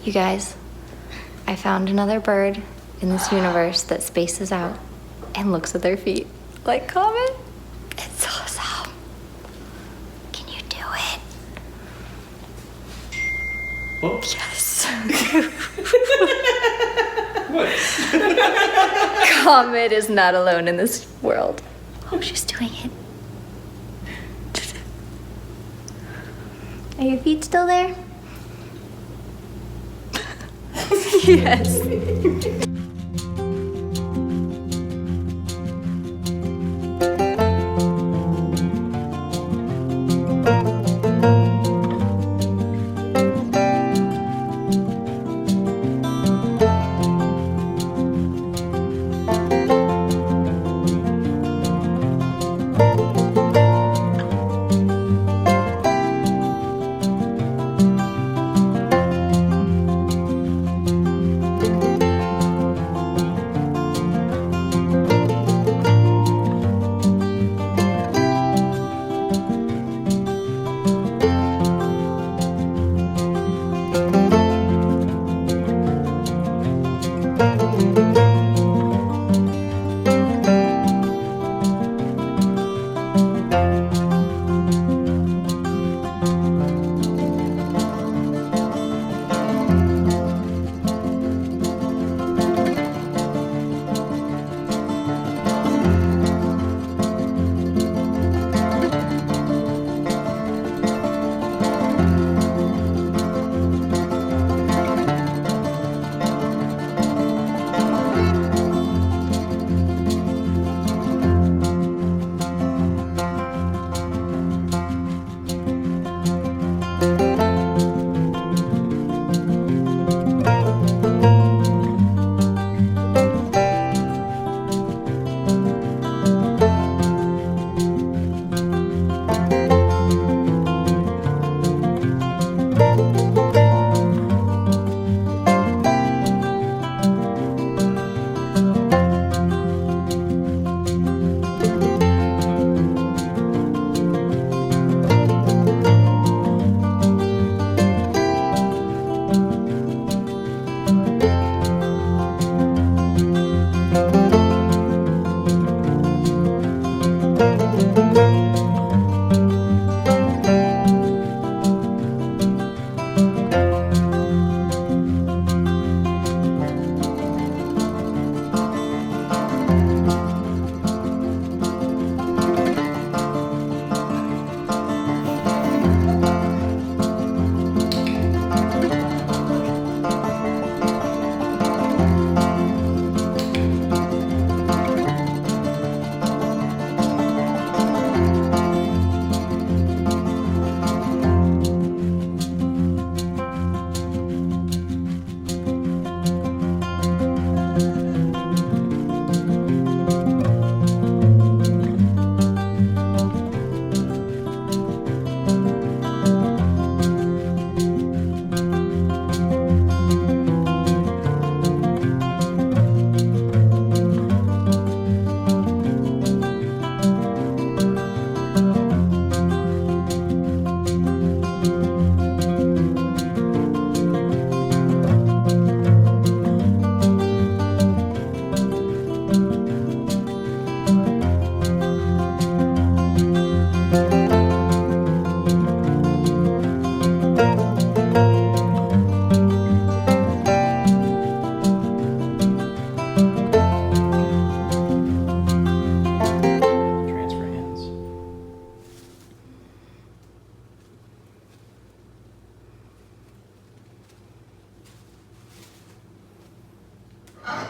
You guys, I found another bird in this universe that spaces out and looks at their feet like Comet. It's awesome. Can you do it? Oh. Yes. What? Comet is not alone in this world. Oh, she's doing it. Are your feet still there? Yes.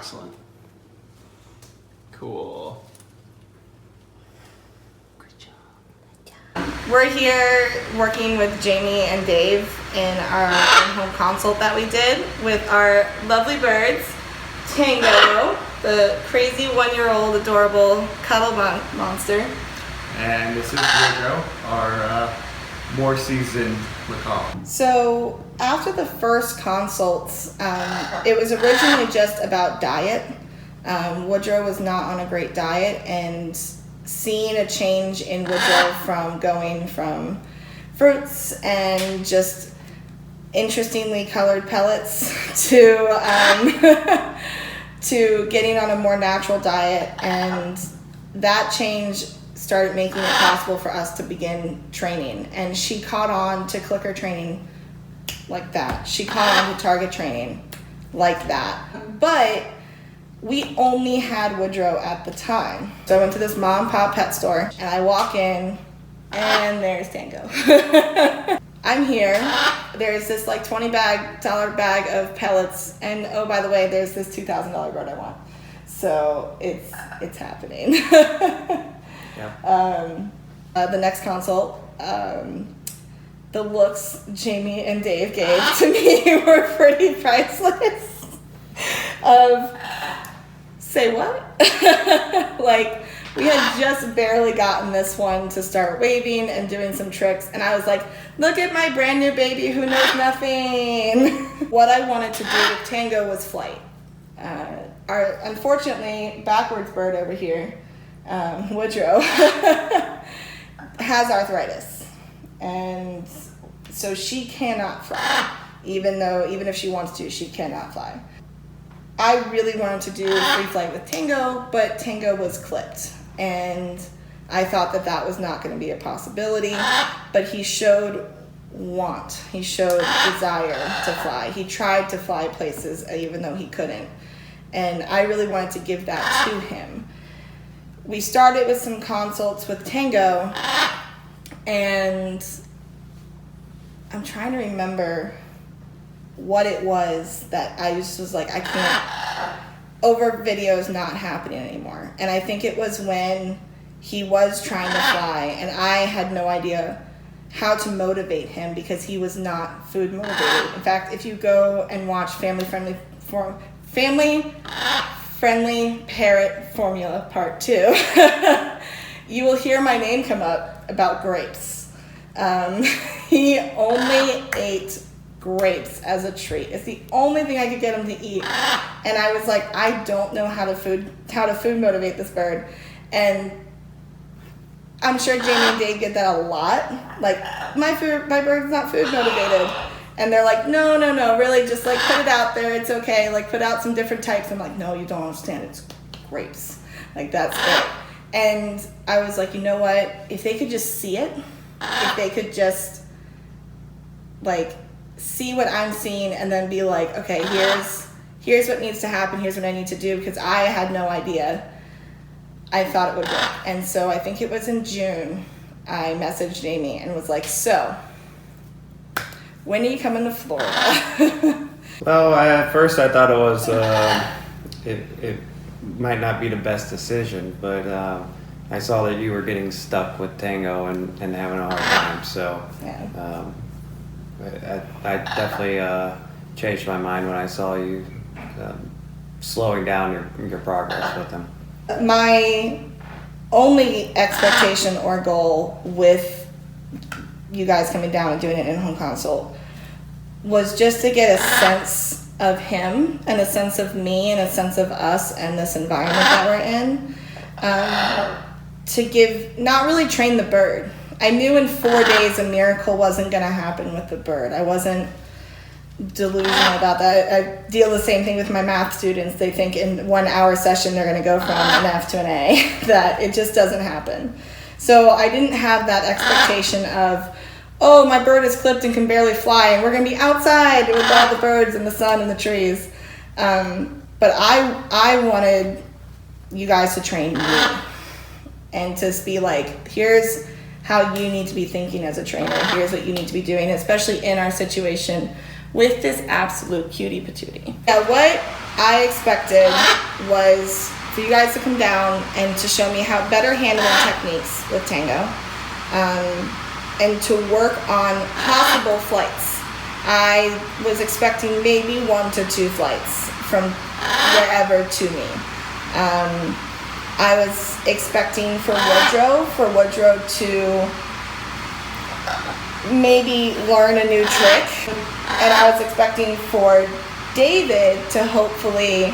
Excellent. Cool. Good job. We're here working with Jamie and Dave in our in-home consult that we did with our lovely birds. Tango, the crazy one-year-old adorable cuddle monster. And this is Woodrow, our more seasoned macaw. So after the first consults, it was originally just about diet. Woodrow was not on a great diet, and seeing a change in Woodrow from going from fruits and just interestingly colored pellets to to getting on a more natural diet, and that change started making it possible for us to begin training. And she caught on to clicker training like that. She caught on to target training like that. But we only had Woodrow at the time. So I went to this mom and pop pet store, and I walk in, and there's Tango. I'm here. There's this like $20 bag of pellets, and oh, by the way, there's this $2,000 bird I want. So it's happening. Yeah. The next consult, the looks Jamie and Dave gave to me were pretty priceless. Say what? Like, we had just barely gotten this one to start waving and doing some tricks, and I was like, look at my brand new baby who knows nothing. What I wanted to do with Tango was flight. Our, unfortunately, backwards bird over here, Woodrow, has arthritis, and so she cannot fly. Even if she wants to, she cannot fly. I really wanted to do free flight with Tango, but Tango was clipped, and I thought that was not going to be a possibility. But he showed want. He showed desire to fly. He tried to fly places even though he couldn't, and I really wanted to give that to him. We started with some consults with Tango, and I'm trying to remember what it was that I just was like, I can't, over videos not happening anymore. And I think it was when he was trying to fly, and I had no idea how to motivate him because he was not food motivated. In fact, if you go and watch Family Friendly Parrot Formula Part 2, you will hear my name come up about grapes. He only ate grapes as a treat. It's the only thing I could get him to eat. And I was like, I don't know how to food motivate this bird. And I'm sure Jamie and Dave get that a lot. Like, my bird's not food motivated. And they're like, no, really, just like put it out there, it's okay. Like, put out some different types. I'm like, no, you don't understand, it's grapes. Like, that's it. And I was like, you know what? If they could just see it, if they could just like see what I'm seeing and then be like, okay, here's what needs to happen, here's what I need to do, because I had no idea. I thought it would work. And so I think it was in June, I messaged Jamie and was like, so, when are you coming to Florida? Well, at first I thought it was, it might not be the best decision, but I saw that you were getting stuck with Tango and having a hard time, so Yeah. I definitely changed my mind when I saw you slowing down your progress with him. My only expectation or goal with you guys coming down and doing an in-home consult was just to get a sense of him and a sense of me and a sense of us and this environment that we're in, to give, not really train the bird. I knew in 4 days a miracle wasn't going to happen with the bird. I wasn't delusional about that. I deal the same thing with my math students. They think in 1 hour session they're going to go from an F to an A. That it just doesn't happen. So I didn't have that expectation of, oh, my bird is clipped and can barely fly and we're going to be outside with all the birds and the sun and the trees. But I wanted you guys to train me and to be like, here's how you need to be thinking as a trainer. Here's what you need to be doing, especially in our situation with this absolute cutie patootie. Yeah, what I expected was for you guys to come down and to show me how better handling techniques with Tango, and to work on possible flights. I was expecting maybe 1 to 2 flights from wherever to me. I was expecting for Woodrow to maybe learn a new trick, and I was expecting for David to hopefully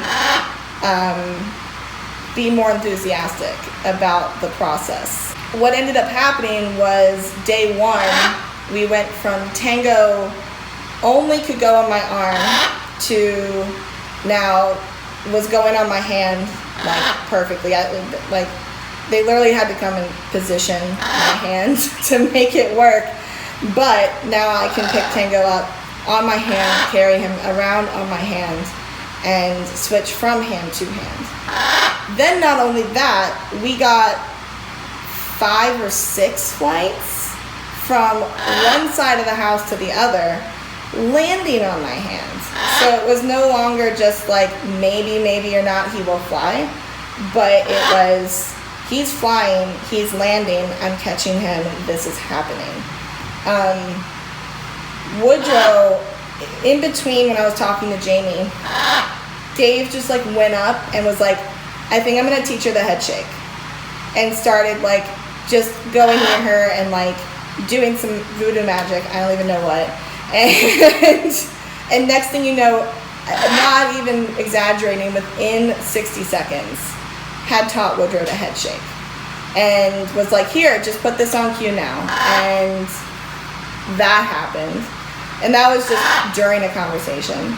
be more enthusiastic about the process. What ended up happening was day 1, we went from Tango only could go on my arm to now was going on my hand like perfectly. Like they literally had to come and position my hand to make it work. But now I can pick Tango up on my hand, carry him around on my hand, and switch from hand to hand. Then not only that, we got 5 or 6 flights from one side of the house to the other, landing on my hands. So it was no longer just like maybe or not he will fly, but it was he's flying, he's landing, I'm catching him, this is happening. Woodrow, in between when I was talking to Jamie, Dave just like went up and was like, I think I'm gonna teach her the head shake, and started like just going near her and like doing some voodoo magic, I don't even know what, and next thing you know, not even exaggerating, within 60 seconds had taught Woodrow the head shake and was like, here, just put this on cue now. And that happened, and that was just during a conversation.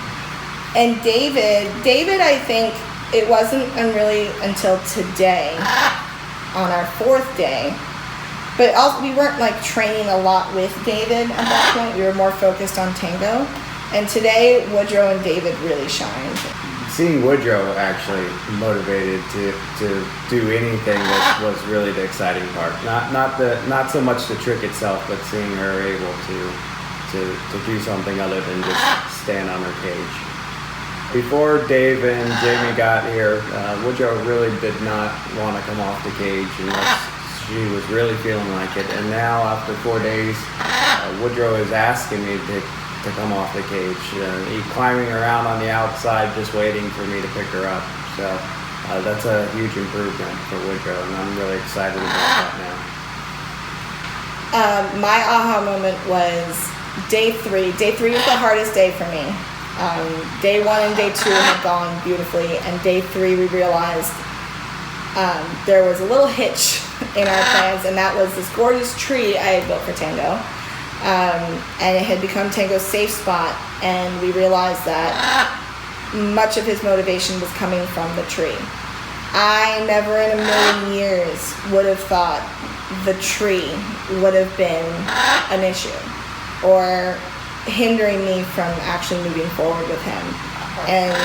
And David, I think it wasn't really until today, on our 4th day, but also we weren't like training a lot with David at that point. We were more focused on Tango. And today, Woodrow and David really shined. Seeing Woodrow actually motivated to do anything was really the exciting part. Not so much the trick itself, but seeing her able to do something other than just stand on her cage. Before Dave and Jamie got here, Woodrow really did not want to come off the cage unless she was really feeling like it. And now, after 4 days, Woodrow is asking me to come off the cage. He's climbing around on the outside just waiting for me to pick her up. So that's a huge improvement for Woodrow, and I'm really excited about that now. My aha moment was day 3. Day 3 was the hardest day for me. Day 1 and day 2 had gone beautifully, and day 3 we realized there was a little hitch in our plans, and that was this gorgeous tree I had built for Tango. And it had become Tango's safe spot, and we realized that much of his motivation was coming from the tree. I never in a million years would have thought the tree would have been an issue or hindering me from actually moving forward with him. And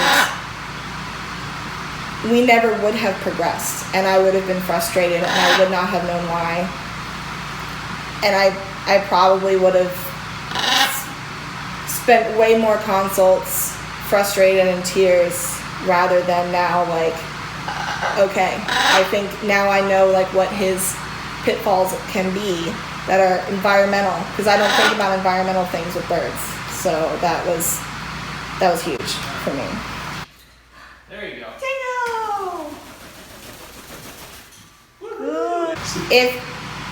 we never would have progressed, and I would have been frustrated, and I would not have known why. And I probably would have spent way more consults frustrated in tears rather than now like, okay, I think now I know like what his pitfalls can be that are environmental, because I don't think about environmental things with birds. So that was huge for me. There you go. Tango! If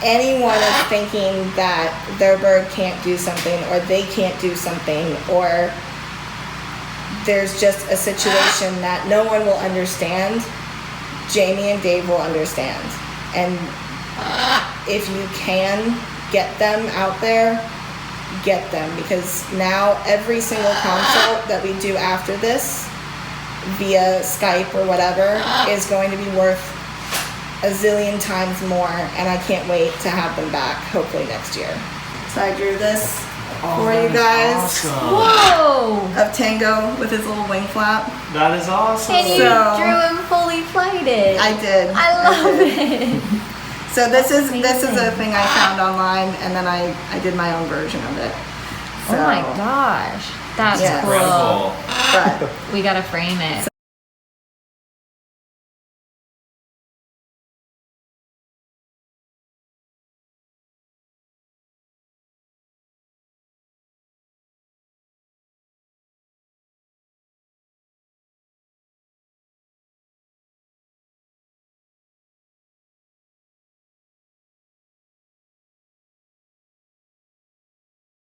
anyone is thinking that their bird can't do something, or they can't do something, or there's just a situation that no one will understand, Jamie and Dave will understand. And if you can get them out there, get them, because now every single consult that we do after this via Skype or whatever is going to be worth a zillion times more, and I can't wait to have them back, hopefully next year. So I drew this for you guys. Awesome. Whoa! Of Tango with his little wing flap. That is awesome. And you drew him fully flighted. I did. I love it. So this is a amazing. thing I found online, and then I did my own version of it. So, Oh my gosh. That's Yeah. cool. Incredible. But We gotta frame it.